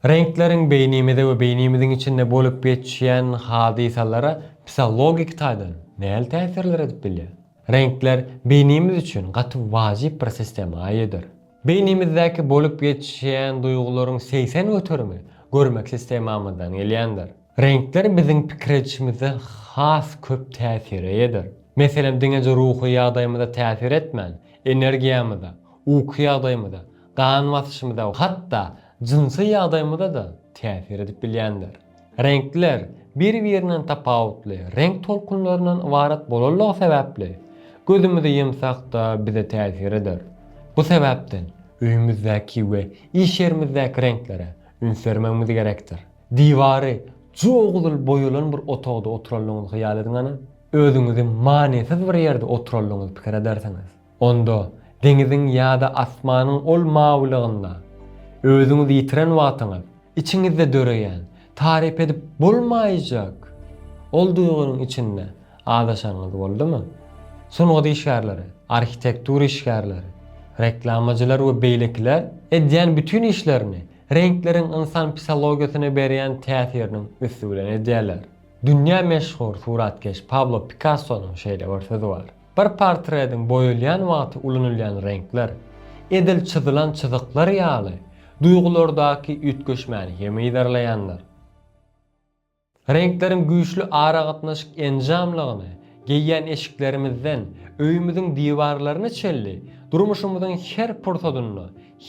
Renklerin beynimizde ve beynimizin içinde bolup geçen hadisalara psikologik taýdan näle täsirler edip bilýär? Renkler beynimiz üçün gaty wajyp bir sistem aýdyr. Beynimizdäki bolup geçen duýgularyň 80 ötürümi görmek sistemamyzdan gelýändir. Renkler biziň pikirçimize has köp täsir eder. Meselem diňeje ruhy ýagdaýymyza täsir etmän, energiýamyza, uky ýagdaýymyza, gan basışymyza, hatda jinsy ýagdaýymyza da täsir edip bilýändir. Renkler bir-birinden tapawutly renk tolkunlaryndan ibarat bolanlygy sebäpli gözümizde ýymsakda bize täsir eder. Bu sebäpden öýümüzdäki we iş yerimizdäki renklere ünsürmemiz gerekdir. Diwary joğulyl boýulan bir otogda oturallygyňyzy ýaly ediňňi, özüňizi manesiz bir ýerde oturallygyňyzy pikir edersiňiz. Onda deňiziň ýa-da asmanyň ol mawlygynda özüňizi ýitiren wagtyňyz içiňizde döreýän, tarif edip bolmaýjak ol duýgunyň içinde adaşanyňyz boldymy? Sonuňda işgärleri, arhitektur işgärleri, reklamacılar we beýlekler edýän bütün işlerini renklerin insan psikologiýasyna berýän täsirini üstülen edýärler. Dünýä meşhur suratkeş Pablo Picasso'nun şeýle bir sözü bar. Bir portretiň boýulýan wagty ulanylýan renkler, edil çyzylan çyzyklar ýaly duýgulardaky ütgeşmäni hemýderleýändir. Renklerin güýçlü ara gatnaşyk enjamlygyny geýýän eşiklerimizden öýümüziň diwarlaryna çelli durmuşumyzyň her pursadyny,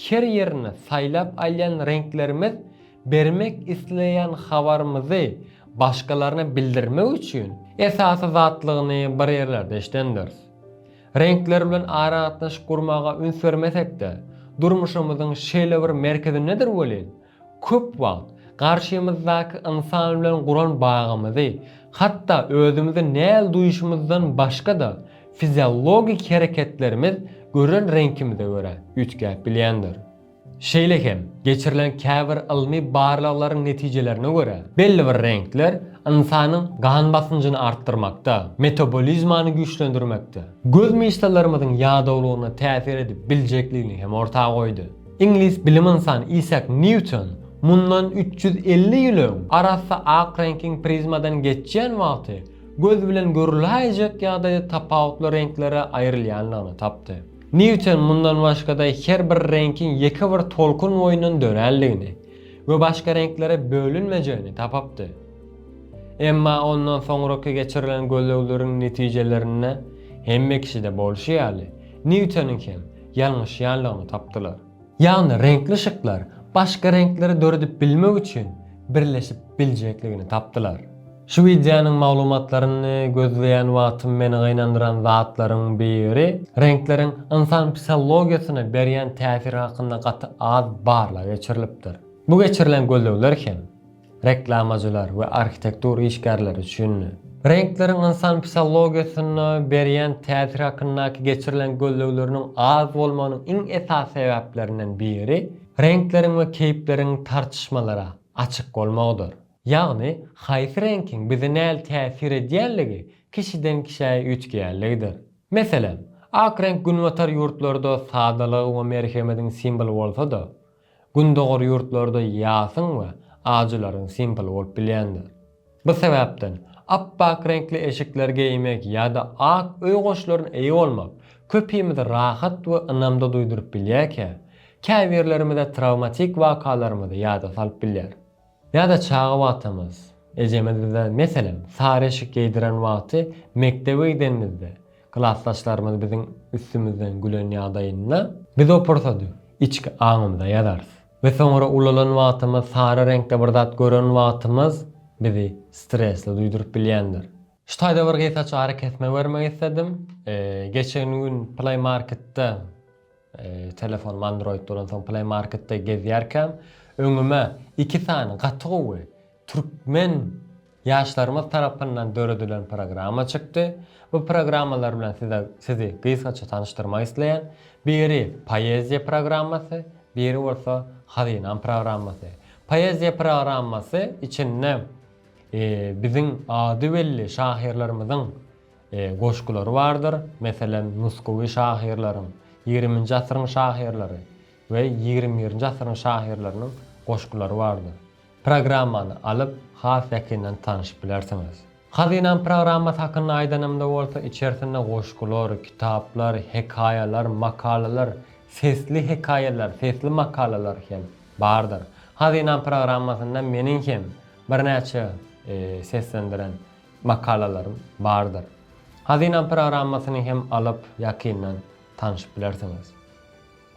her ýerini saýlap alýan renklerimiz bermek isleýän habarymyzy başgalaryna bildirmek üçin esasy zatlygyny bir ýerlerde işlendir. Renkler bilen ara gatnaşyk gurmaga üns bermesek-de durmuşumyzyň şeýle bir merkezi nedir bolýan? Köp wagt garşymyzdaky insan bilen guran bagymyzy, hatda özümizi näl duýuşymyzdan başga da fiziologik hereketlerimiz gören renkimize göre ütgäp bilýändir. Şeýlehem, geçirilen käbir ilmi barlaklaryň netijelerine göre belli bir renkler insanyň gan basınçyny artdyrmakda, metabolizmany güýçlendirmekde, göz miýşlerimizin ýagdaýlygyna täsir edip biljekligini hem ortaga goýdy. İnglis bilim insanı Isaac Newton mundan 350 ýyl öň arasy ak renkiň prizmadan geçýän wagty göz bilen görüläjek ýagdaýda tapawutly renklere aýrylýanlygyny tapdy. Newton mundan başga da her bir renkin ýeki bir tolkun boýundan dönelligini we başga renklere bölünmejegini tapapdy. Emma ondan soňraky geçirilen gözlegleriň netijelerine hemme kişide bolşýaly Newtonyň hem ýalňyş ýanlygyny tapdylar. Ýagny renkli ışıklar başga renkleri döredip bilmek üçin birleşip biljekligini tapdylar. Şu videonun maglumatlaryny gözleýän wagtym meni gynandyran zatlaryň biri renklerin insan psikologiýasyna berýän täsiri hakynda gaty az barla geçirilipdir. Bu geçirilen gözlegler hem reklamacılar we arhitektur işgärleri üçin renklerin insan psikologiýasyna berýän täsiri hakyndaky geçirilen gözlegleriniň az bolmagynyň iň esas sebeplerinden biri renklerin we keýpleriň tartışmalara açyk bolmagydyr. Ýagny haýsy renkiň bize näle täsir edýänligi kişiden kişiye ütgeýänligidir. Meselem, ak renk günbatar ýurtlarda sadalyk we merhemetiň simboly bolsa-da, gündogor ýurtlarda ýasyň we ajylaryň simboly bolup bilýändir. Bu sebäpden appak renkli eşikler giymek ýa-da ak öý goşlaryny eýi bolmak köpüýümizde rahat we ynamda duýdurup bilýärkä, käbirlerimizde travmatik wakalarymyzy ýada salyp bilýär. Ýa-da çağa wagtymyz, ejemizde meselem sary eşik giydiren wagty mektebe gidenimizde klassdaşlarymyz biziň üstümizden gülen ýagdaýynda biz opursady içki aňymyza ýazarys. We soňra ulalan wagtymyz sary renkde bir zat gören wagtymyz bizi stresli duýdurup bilýändir. Şu taýda bir gysgaça hareketme bermek istedim. Geçen gün Play Market'te telefonum Android bolan soň Play Market'te gezýärkem öňüme 2 sany gatygy türkmen ýaşlarymyz tarapyndan döredilen programa çykdy. Bu programmalar bilen sizi gysgaça tanıştyrmak isleýän biri poeziýa programmasy, biri bolsa hazynan programmasy. Poeziýa programmasy içinde biziň ady belli şahirlerimizin goşgulary bardyr. Meselem Nuskowy şahirlaryň 20-nji asyryň şahirleri we 21-nji asyryň şahirleriniň goşgulary bardyr. Programmany alyp has ýakynyň tanyşyp bilersiňiz. Hazynan programma hakynda aýdanymda bolsa içerisinde goşgular, kitaplar, hekaýalar, makalalar, sesli hekaýalar, sesli makalalar hem bardyr. Hazynan programmasynda meniň hem bir näçe seslendiren makalalarym bardyr. Hazynan programmasyny hem alyp ýakyndan tanyşyp bilersiňiz.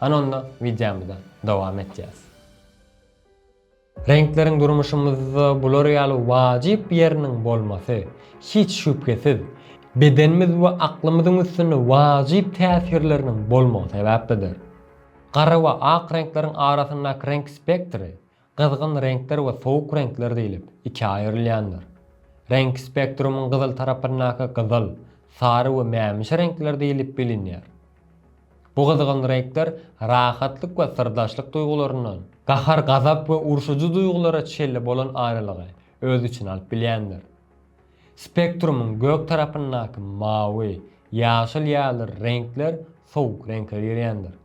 Onda videomyzda dowam etjäs. Renkleriň durmuşymyzda bular ýaly wajyp ýeriniň bolmasy hiç şüphesiz bedenimiz we aklymyzyň üstünde wajyp täsirleriniň bolmagy sebäpdir. Gara we ak renkleriň arasyndaky renk spektri gyzgyn renkler we sowuk renkler diýilip iki aýrylýandyr. Renk spektrumyň gyzyl tarapyndaky gyzyl, sary we mämiş renkler diýilip bilinýär. Bu gyzgyn renkler rahatlyk we sırdaşlyk duýgularyndan, gahar, gazap we urşuju duýgulara çelli bolan aýrylygy öz için alyp bilýändir. Spektrumyň gök tarapyndaky mawy, ýaşyl ýaly renkler sowuk renkler ýerýändir.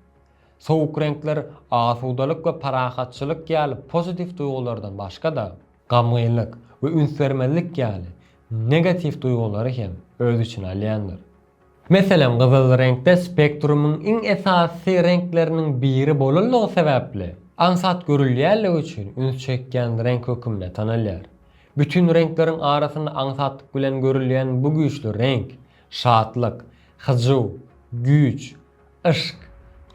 Sowuk renkler asudalyk we parahatçylyk ýaly pozitiv duýgulardan başga da gamgylyk we ünsvermezlik ýaly negativ duýgulary hem öz için alýandyr. Meselem gyzyl renkde spektrumyň iň esasy renkleriniň biri bolanlygy sebäpli ansat görülýärligi üçin üns çekýän renk hökümle tanalýar. Bütün renkleriň arasynda ansatlyk bilen görülýän bu güýçli renk şatlyk, hyjy, güýç, yşk,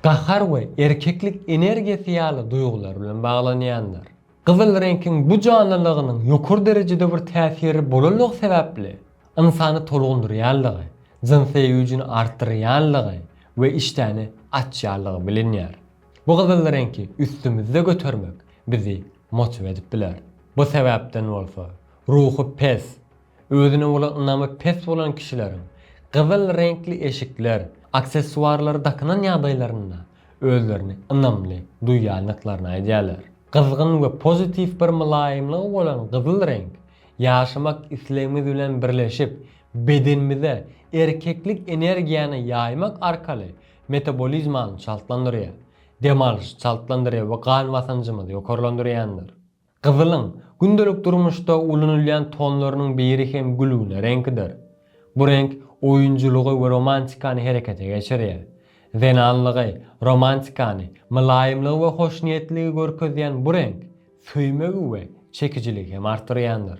gahar we erkeklik energiýasy ýaly duýgular bilen baglanýandyr. Gyzyl renkiň bu canlylygynyň ýokary derejede bir täsiri bolanlygy sebäpli insany tolgundurýarlygy, jinsy güýjüni artdyrýarlygy we iştäni açýarlygy bilinýär. Bu gyzyl renki üstümizde götürmek bizi motive edip biler. Bu sebäpden bolsa ruhy pes, özüne bolan ynamy pes bolan kişileriň gyzyl renkli eşikler, aksesuarlary dakynan ýagdaýlarynda özlerini ynamly duýýanlyklaryna aýdýarlar. Gyzgyn we pozitiv bir mylaýymlygy bolan gyzyl renk ýaşamak islegimiz bilen birleşip bedenimize erkeklik energiýany ýaymak arkaly metabolizmany çaltlandyrýar. Demalys çaltlandyrýar we gan basanjymyzy ýokarlandyrýandyr. Gyzylyň gündelik durmuşda ulanylýan tonlarynyň biri hem gülüne renkidir. Bu renk oýunjulugy we romantikany herekete geçirýär. Zenanlygy, romantikany, mylaýymlygy we hoşniýetligi görkezýän bu renk söýmegi we çekijiligi hem artdyrýandyr.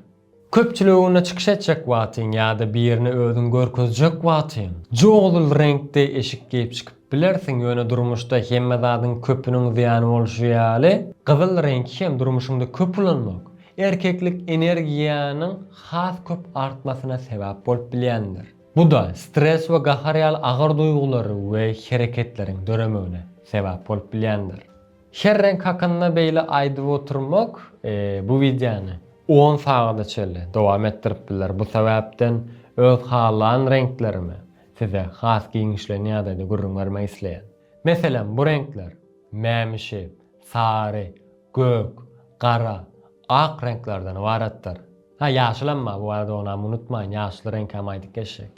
Köpçüligine çıkış etjek wagtyň ýa-da birini özüň görkezjek wagtyň jogul renkde eşik giyip çıkyp bilersiň ýöne durmuşda hemme zadyň köpüniň ziýany bolşy ýaly gyzyl renk hem durmuşynda köp ulanmak erkeklik energiýanyň has köp artmasyna sebäp bolup bilýändir. Bu da stres we gahar ýaly agyr duýgulary we hereketleriň döremegine sebäp bolup bilýändir. Her renk hakynda beýle aýdyp oturmak bu videony 10 sagada çelli dowam etdirip biler. Bu sebäpden öz halan renklerimi size has giňişlerini ýa-da gurrun vermek isleýän. Meselem bu renkler mämişi, sary, gök, gara, ak renklerden ibaretdir. Ýaşylanma bu arada onu unutmaýyn, ýaşly renk hem aýdyk geçek.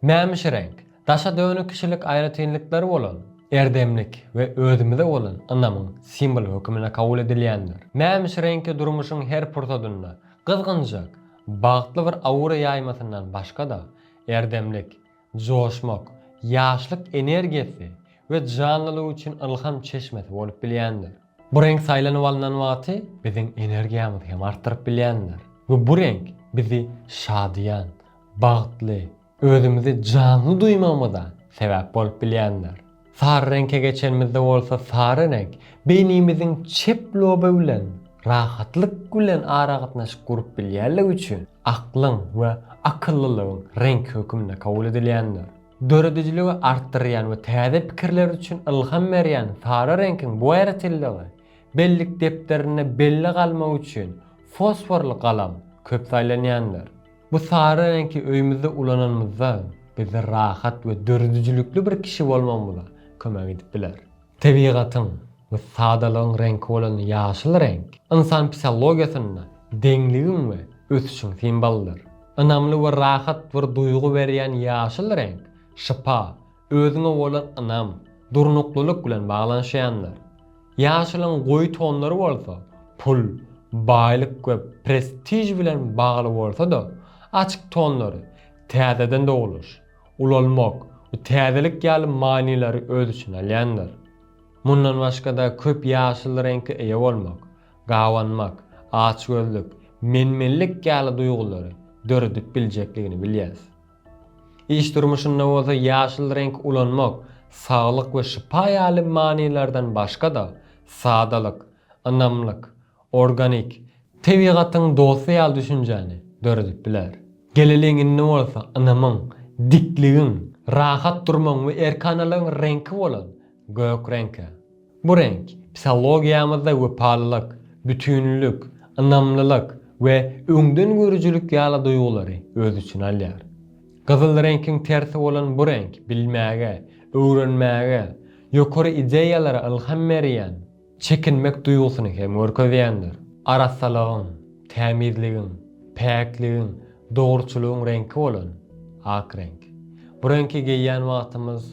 Mämişi renk daşa dönük kişilik aýratynlykları bolan erdemlik we özümize bolan anamyň simboly hökümine kabul edilýändir. Mämiş renki durmuşyň her purtadynda gyzgynjak, bagtly bir aura ýaýmasyndan başga da erdemlik, joşmak, ýaşlyk energiýasy we canlylyk üçin ilham çeşmesi bolup bilýändir. Bu renk saýlanyp alynan wagty biziň energiýamyzy hem artdyryp bilýändir. We bu renk bizi şadyan, bagtly, özümizi canly duýmamyza sebäp bolup bilýändir. Sary renkge geçenimizde bolsa sary renk beynimiziň çep loby bilen rahatlyk bilen aragatnaşyp gurup bilýärligi üçin aklyň we akyllylygyň renk hökümine kabul edilýändir. Döredijiligi artdyrýan we täze pikirler üçin ilham berýän sary renkiň bu ýaratylligi bellik depderine belli galmak üçin fosforly galam köp saýlanýandyr. Bu sary renki öýümizde ulananymyzda bizi rahat we döredijilükli bir kişi bolmamyza kömek edip biler. Tebigatyň we sadalygyň renki bolan ýaşyl renk insan psihologiýasynda deňligiň we ösüşiň simboldyr. Ynamly we rahat bir duýgu berýän ýaşyl renk şypa, özüňe bolan ynam, durnuklylyk bilen baglanşýandyr. Ýaşylyň goý tonlary bolsa pul, baylyk we prestij bilen bagly bolsa da, açyk tonlary täzeden dogulur. Ulanmak, bu täzelik ýaly manilary öz içine alýandyr. Mundan başga da köp ýaşyl reňke eýe bolmak, gawanmak, açgözlük, menmenlik ýaly duýgulary döredip biljekligini bilýäs. İş durmuşynda bolsa ýaşyl renk ulanmak, saglyk we şipa ýaly manilerden başga da sadalyk, anamlyk, organik, tebigatyň dosy ýaly düşünjäni döredip biler. Geleliň inne bolsa anamyň, dikligiň, rahat durmaň we erkanalyň renki bolan gök renki. Bu renk psihologiýamyzda wepalylyk, bütünlük, anamlylyk we öňden görüjülük ýaly duýgulary öz içine alýar. Gyzyl renkiň tersi bolan bu renk bilmäge, öwrenmäge, ýokary ideýalary ilham berýän, çekinmek duýgusyny hem görkezýändir. Arasalygyň, tämizligiň, päkligiň, dogruçylygyň renki bolan ak renk. Bu renki geýýän wagtymyz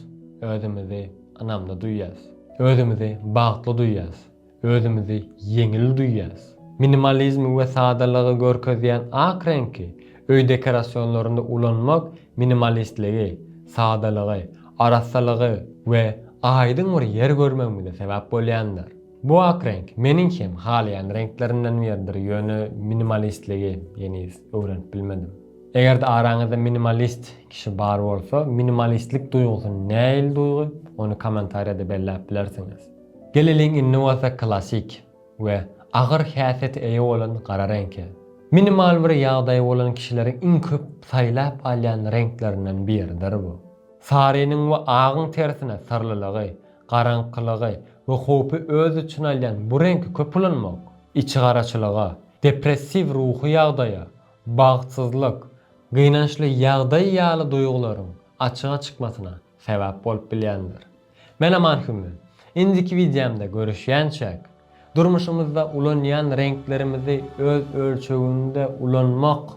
özümizi anamda duýýas. Özümizi bagtly duýýas. Özümizi yeňil duýýas. Minimalizm we sadalygy görkezýän ak renki öý dekorasyonlarynda ulanmak minimalistligi, sadalygy, arasalygy we aýdyň bir ýer görmegine sebäp bolýandyr. Bu ak renk meniň hem halyan renklerinden biridir. Ýöne minimalistligi ýeni öwrenip bilmedim. Eger de araňyzda minimalist kişi bar bolsa, minimalistlik duýgusy näil duýgy? Onu kommentarda belläp bilersiňiz. Geleliň inne bolsa klasik we agyr häsiýeti eýe bolan gara renki. Minimal bir ýagdaý bolan kişileriň iň köp saýlap alýan renklerinden biridir bu. Sarynyň we agyň tersine sarlylygy, garaňkylygy we hopy öz üçin alýan bu renki köp ulanmak, içi garaçylyga, depressiv ruhy ýagdaýa, bagtsyzlyk, gynançly ýagdaý ýaly duýgularyň açyğa çykmasyna sebäp bolup bilýändir. Men amanhymmy. Indiki videomda görüşýänçek, durmuşymyzda ulanýan renklerimizi öz ölçeginde ulanmak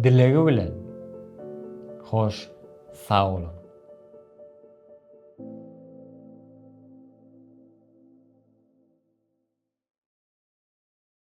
dilegi bilen. Hoş, sağ olun.